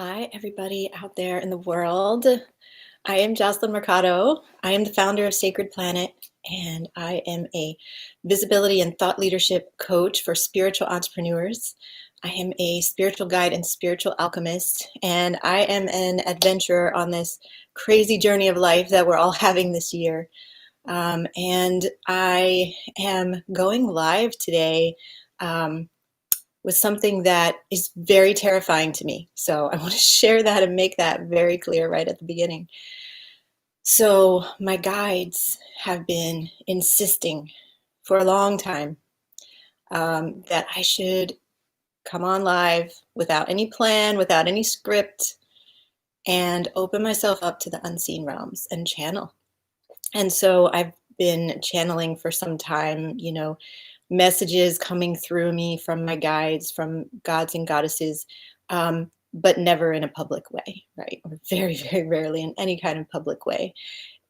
Hi, everybody out there in the world. I am Jocelyn Mercado. I am the founder of Sacred Planet, and I am a visibility and thought leadership coach for spiritual entrepreneurs. I am a spiritual guide and spiritual alchemist, and I am an adventurer on this crazy journey of life that we're all having this year. And I am going live today. With something that is very terrifying to me. So I want to share that and make that very clear right at the beginning. So my guides have been insisting for a long time that I should come on live without any plan, without any script, and open myself up to the unseen realms and channel. And so I've been channeling for some time, messages coming through me from my guides, from gods and goddesses, but never in a public way, right? Or very, very rarely in any kind of public way.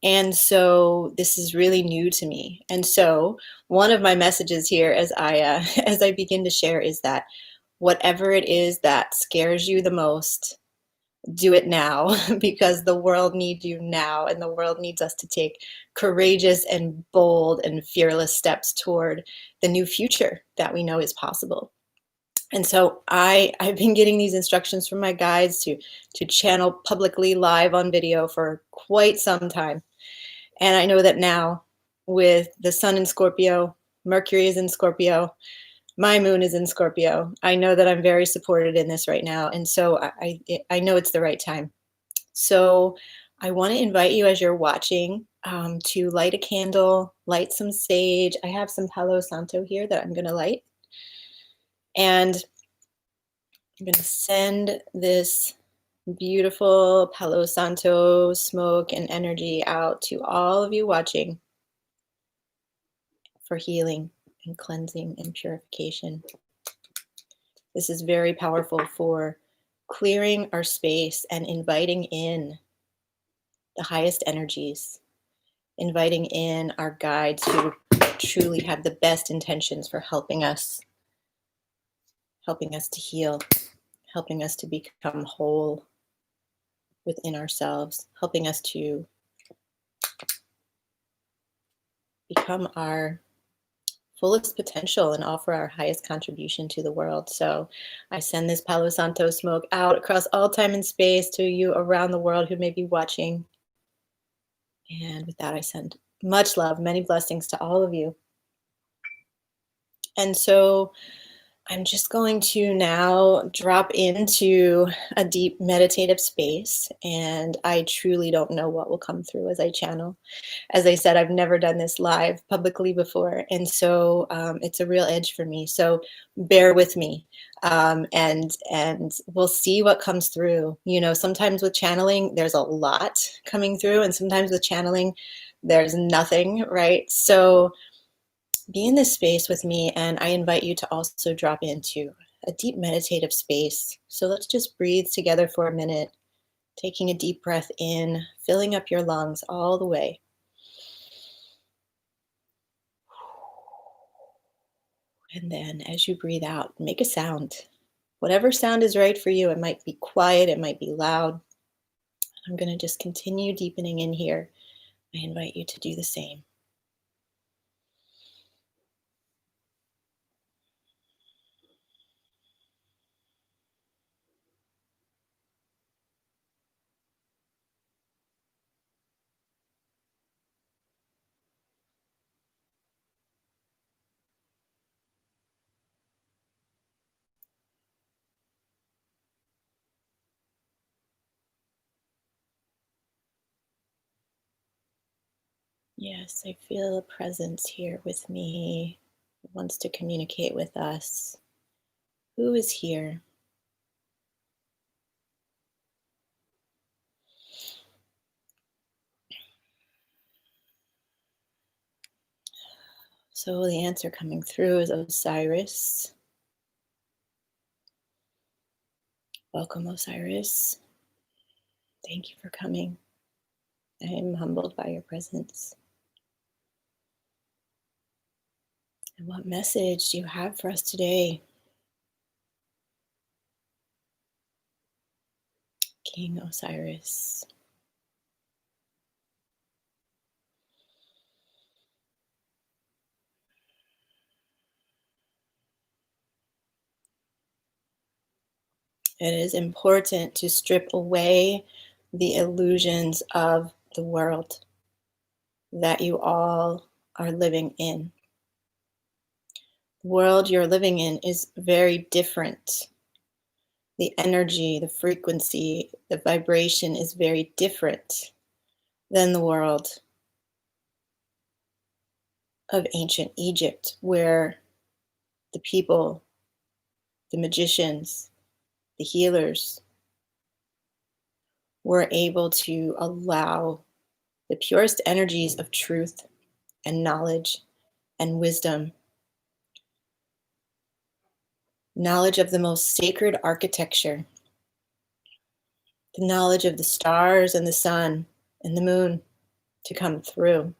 And so this is really new to me. And so one of my messages here, as I as I begin to share, is that whatever it is that scares you the most, do it now, because the world needs you now, and the world needs us to take courageous and bold and fearless steps toward the new future that we know is possible. And so I've been getting these instructions from my guides to channel publicly live on video for quite some time. And I know that now, with the sun in Scorpio, Mercury is in Scorpio, my moon is in Scorpio, I know that I'm very supported in this right now. And so I know it's the right time. So I want to invite you, as you're watching, to light a candle, light some sage. I have some Palo Santo here that I'm going to light. And I'm going to send this beautiful Palo Santo smoke and energy out to all of you watching for healing and cleansing and purification. This is very powerful for clearing our space and inviting in the highest energies, inviting in our guides who truly have the best intentions for helping us to heal, helping us to become whole within ourselves, helping us to become our fullest potential and offer our highest contribution to the world. So I send this Palo Santo smoke out across all time and space to you around the world who may be watching. And with that, I send much love, many blessings to all of you. And so I'm just going to now drop into a deep meditative space, and I truly don't know what will come through as I channel. As I said, I've never done this live publicly before, and so it's a real edge for me. So bear with me, and we'll see what comes through. Sometimes with channeling, there's a lot coming through, and sometimes with channeling, there's nothing, right? So be in this space with me, and I invite you to also drop into a deep meditative space. So let's just breathe together for a minute, taking a deep breath in, filling up your lungs all the way. And then as you breathe out, make a sound. Whatever sound is right for you. It might be quiet, it might be loud. I'm going to just continue deepening in here. I invite you to do the same. Yes, I feel a presence here with me, who wants to communicate with us. Who is here? So the answer coming through is Osiris. Welcome, Osiris. Thank you for coming. I am humbled by your presence. And what message do you have for us today? King Osiris. It is important to strip away the illusions of the world that you all are living in. The world you're living in is very different. The energy, the frequency, the vibration is very different than the world of ancient Egypt, where the people, the magicians, the healers were able to allow the purest energies of truth and knowledge and wisdom, knowledge of the most sacred architecture, the knowledge of the stars and the sun and the moon to come through.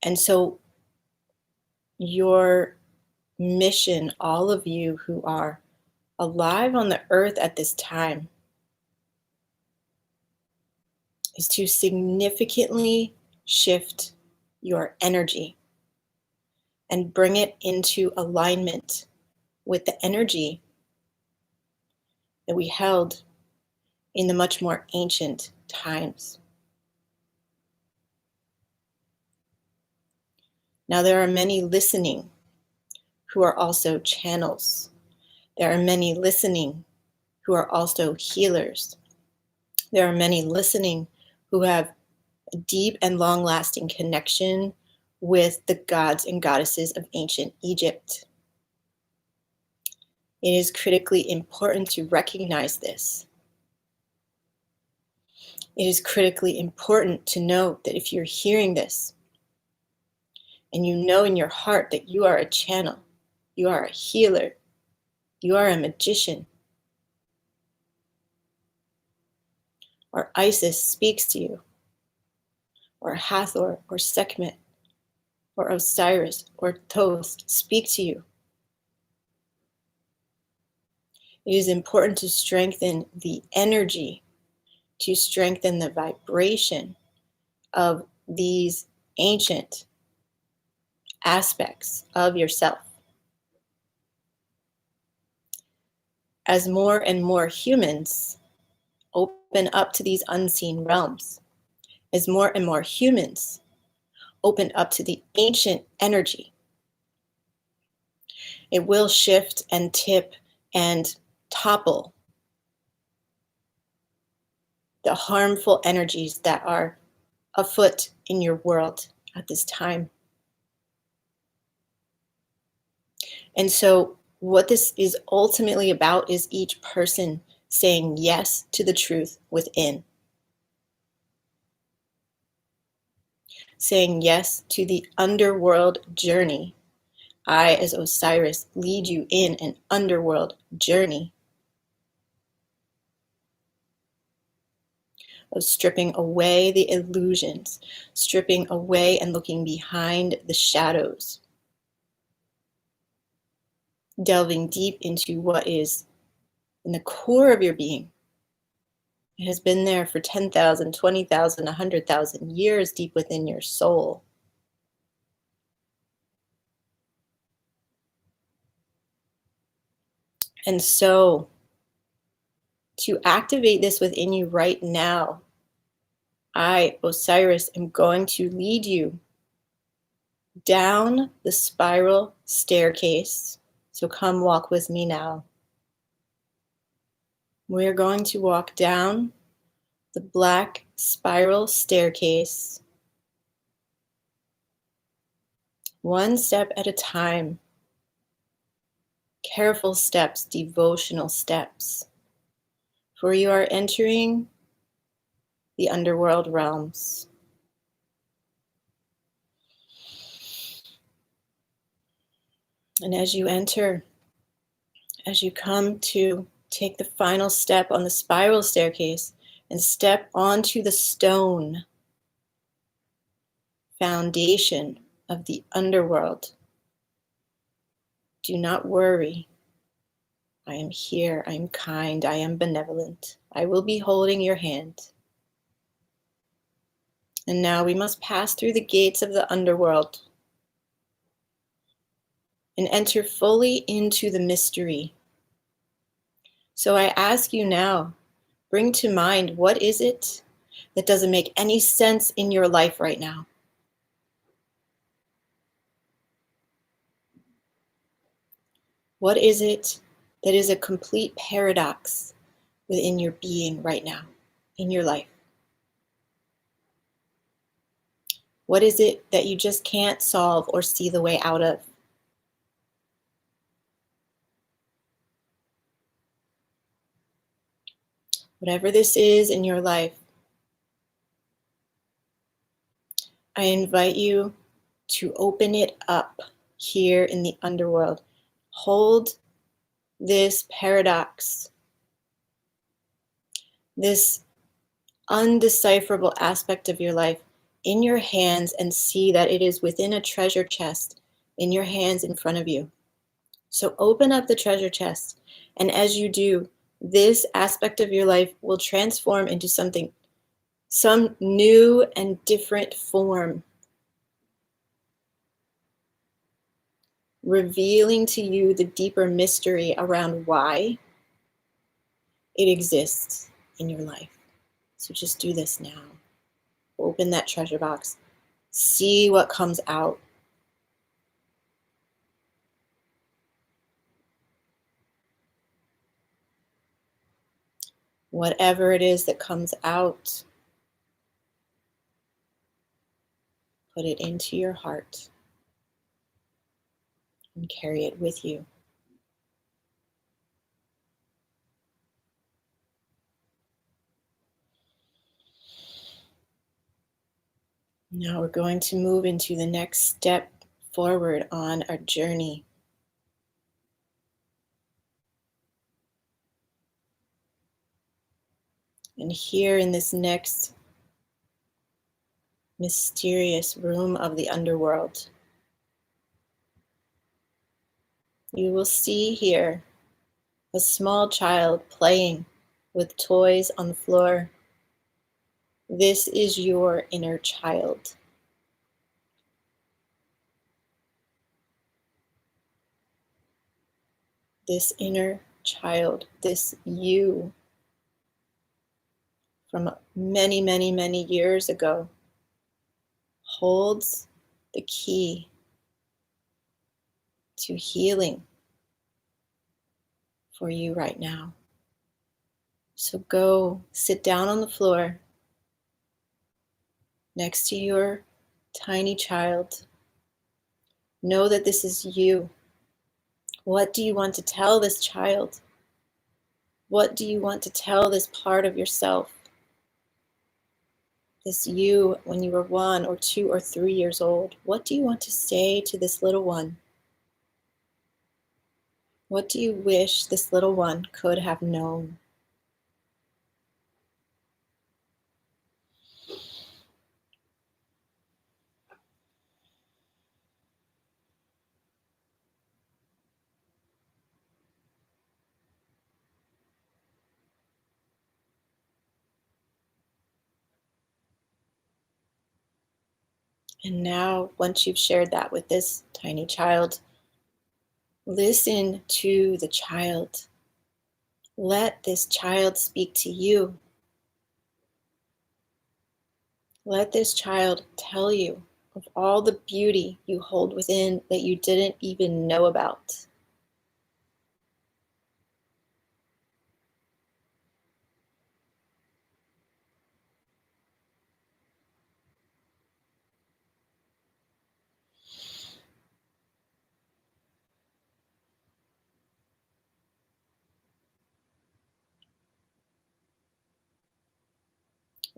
And so your mission, all of you who are alive on the earth at this time, is to significantly shift your energy and bring it into alignment with the energy that we held in the much more ancient times. Now, there are many listening who are also channels. There are many listening who are also healers. There are many listening who have a deep and long-lasting connection with the gods and goddesses of ancient Egypt. It is critically important to recognize this. It is critically important to know that if you're hearing this and you know in your heart that you are a channel, you are a healer, you are a magician, or Isis speaks to you, or Hathor, or Sekhmet, or Osiris, or Thoth speak to you, it is important to strengthen the energy, to strengthen the vibration of these ancient aspects of yourself. As more and more humans open up to these unseen realms, as more and more humans open up to the ancient energy, it will shift and tip and topple the harmful energies that are afoot in your world at this time. And so what this is ultimately about is each person saying yes to the truth within. Saying yes to the underworld journey. I, as Osiris, lead you in an underworld journey of stripping away the illusions, stripping away and looking behind the shadows, delving deep into what is in the core of your being. It has been there for 10,000, 20,000, 100,000 years deep within your soul. And so, to activate this within you right now, I, Osiris, am going to lead you down the spiral staircase. So come walk with me now. We're going to walk down the black spiral staircase, one step at a time. Careful steps, devotional steps. For you are entering the underworld realms. And as you enter, as you come to take the final step on the spiral staircase and step onto the stone foundation of the underworld, do not worry. I am here. I am kind. I am benevolent. I will be holding your hand. And now we must pass through the gates of the underworld and enter fully into the mystery. So I ask you now, bring to mind, what is it that doesn't make any sense in your life right now? What is it that is a complete paradox within your being right now, in your life? What is it that you just can't solve or see the way out of? Whatever this is in your life, I invite you to open it up here in the underworld. Hold this paradox, this undecipherable aspect of your life in your hands, and see that it is within a treasure chest in your hands in front of you. So open up the treasure chest, and as you do, this aspect of your life will transform into some new and different form, revealing to you the deeper mystery around why it exists in your life. So just do this now. Open that treasure box. See what comes out. Whatever it is that comes out, put it into your heart and carry it with you. Now we're going to move into the next step forward on our journey. And here in this next mysterious room of the underworld, you will see here a small child playing with toys on the floor. This is your inner child. This inner child, this you from many, many, many years ago, holds the key to healing for you right now. So go sit down on the floor next to your tiny child. Know that this is you. What do you want to tell this child? What do you want to tell this part of yourself? This you when you were 1 or 2 or 3 years old. What do you want to say to this little one? What do you wish this little one could have known? And now, once you've shared that with this tiny child, listen to the child. Let this child speak to you. Let this child tell you of all the beauty you hold within that you didn't even know about.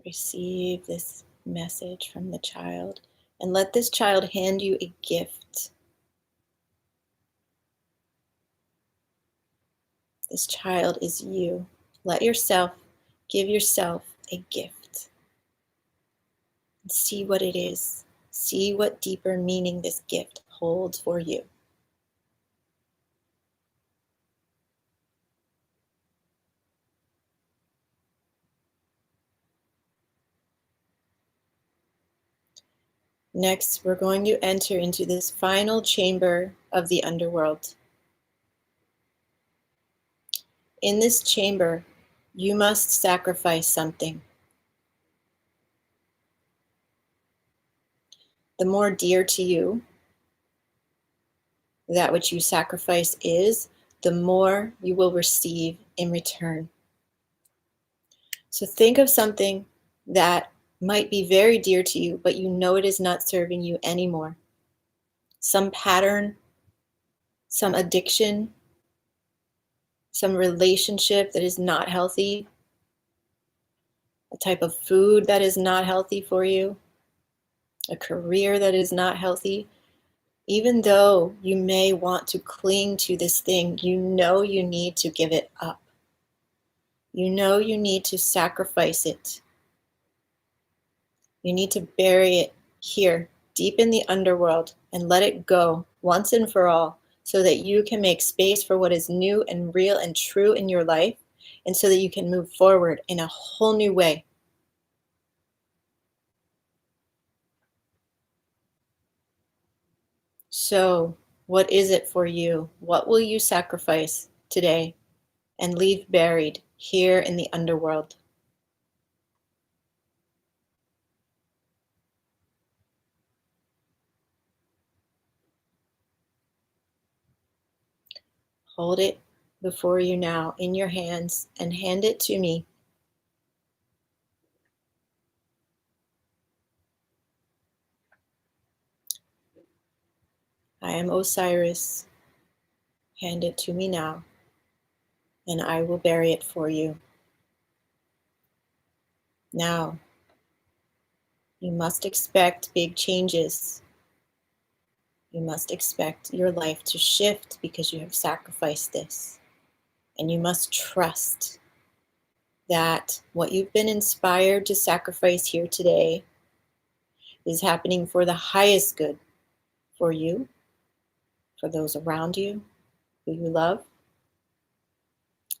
Receive this message from the child and let this child hand you a gift. This child is you. Give yourself a gift. And see what it is. See what deeper meaning this gift holds for you. Next, we're going to enter into this final chamber of the underworld. In this chamber, you must sacrifice something. The more dear to you that which you sacrifice is, the more you will receive in return. So think of something that might be very dear to you, but you know it is not serving you anymore. Some pattern, some addiction, some relationship that is not healthy, a type of food that is not healthy for you, a career that is not healthy. Even though you may want to cling to this thing, you know you need to give it up. You know you need to sacrifice it. You need to bury it here, deep in the underworld, and let it go once and for all, so that you can make space for what is new and real and true in your life, and so that you can move forward in a whole new way. So, what is it for you? What will you sacrifice today and leave buried here in the underworld? Hold it before you now in your hands and hand it to me. I am Osiris. Hand it to me now, and I will bury it for you. Now, you must expect big changes. You must expect your life to shift because you have sacrificed this. And you must trust that what you've been inspired to sacrifice here today is happening for the highest good for you, for those around you who you love,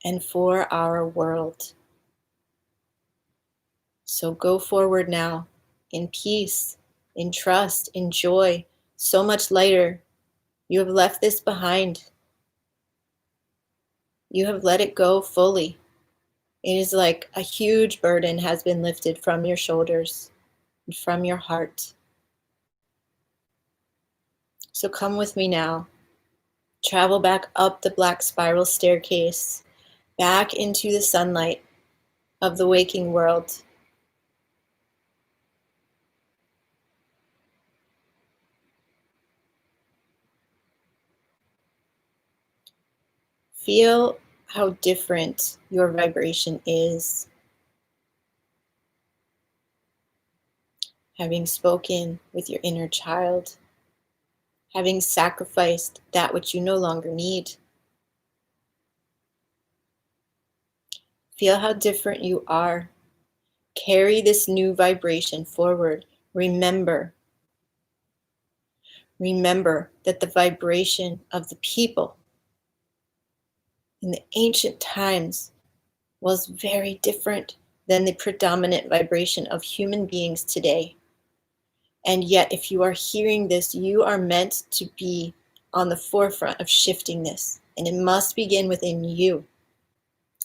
and for our world. So go forward now in peace, in trust, in joy, so much lighter. You have left this behind. You have let it go fully. It is like a huge burden has been lifted from your shoulders and from your heart. So come with me now. Travel back up the black spiral staircase, back into the sunlight of the waking world. Feel how different your vibration is. Having spoken with your inner child, having sacrificed that which you no longer need. Feel how different you are. Carry this new vibration forward. Remember that the vibration of the people in the ancient times was very different than the predominant vibration of human beings today. And yet, if you are hearing this, you are meant to be on the forefront of shifting this. And it must begin within you.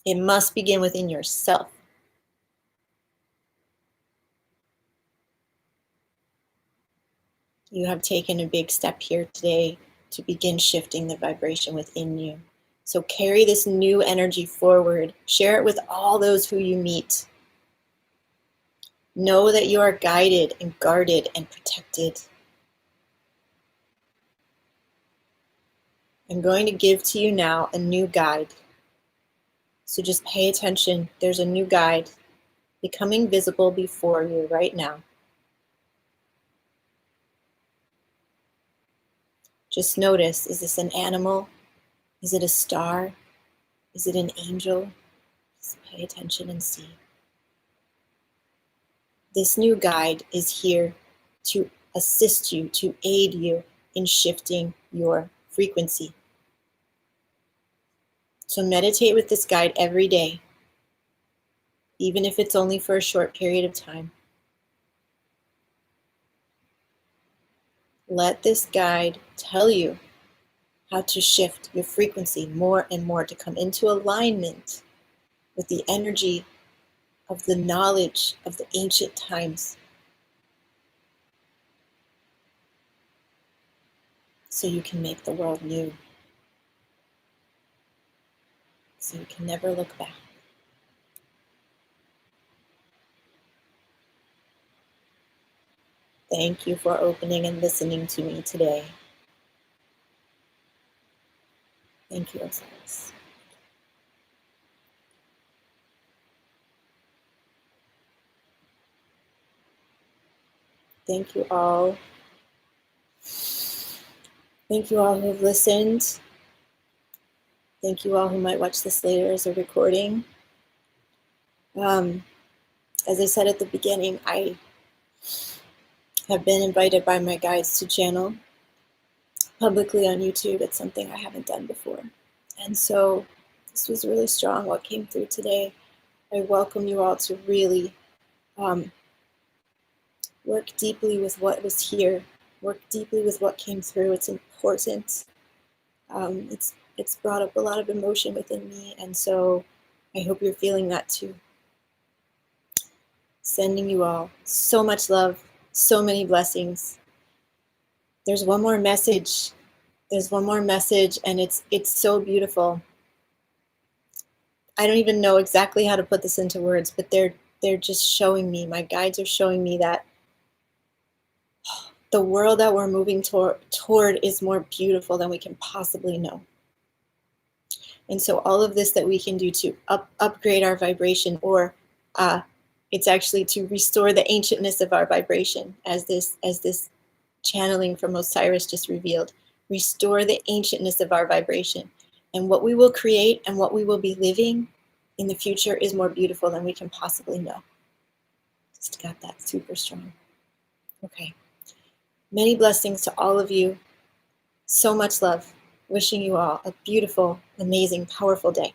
It must begin within yourself. You have taken a big step here today to begin shifting the vibration within you. So carry this new energy forward. Share it with all those who you meet. Know that you are guided and guarded and protected. I'm going to give to you now a new guide. So just pay attention. There's a new guide becoming visible before you right now. Just notice, is this an animal? Is it a star? Is it an angel? Just pay attention and see. This new guide is here to assist you, to aid you in shifting your frequency. So meditate with this guide every day, even if it's only for a short period of time. Let this guide tell you how to shift your frequency more and more to come into alignment with the energy of the knowledge of the ancient times, so you can make the world new, so you can never look back. Thank you for opening and listening to me today. Thank you, Osiris. Thank you all. Thank you all who have listened. Thank you all who might watch this later as a recording. As I said at the beginning, I have been invited by my guides to channel publicly on YouTube. It's something I haven't done before. And so this was really strong, what came through today. I welcome you all to really work deeply with what was here, work deeply with what came through. It's important. It's brought up a lot of emotion within me, and so I hope you're feeling that too. Sending you all so much love, so many blessings. There's one more message. There's one more message, and it's so beautiful. I don't even know exactly how to put this into words, but they're just showing me, my guides are showing me that the world that we're moving toward is more beautiful than we can possibly know. And so all of this that we can do to upgrade our vibration, or it's actually to restore the ancientness of our vibration, as this channeling from Osiris just revealed. Restore the ancientness of our vibration. And what we will create and what we will be living in the future is more beautiful than we can possibly know. Just got that super strong. Okay. Many blessings to all of you. So much love. Wishing you all a beautiful, amazing, powerful day.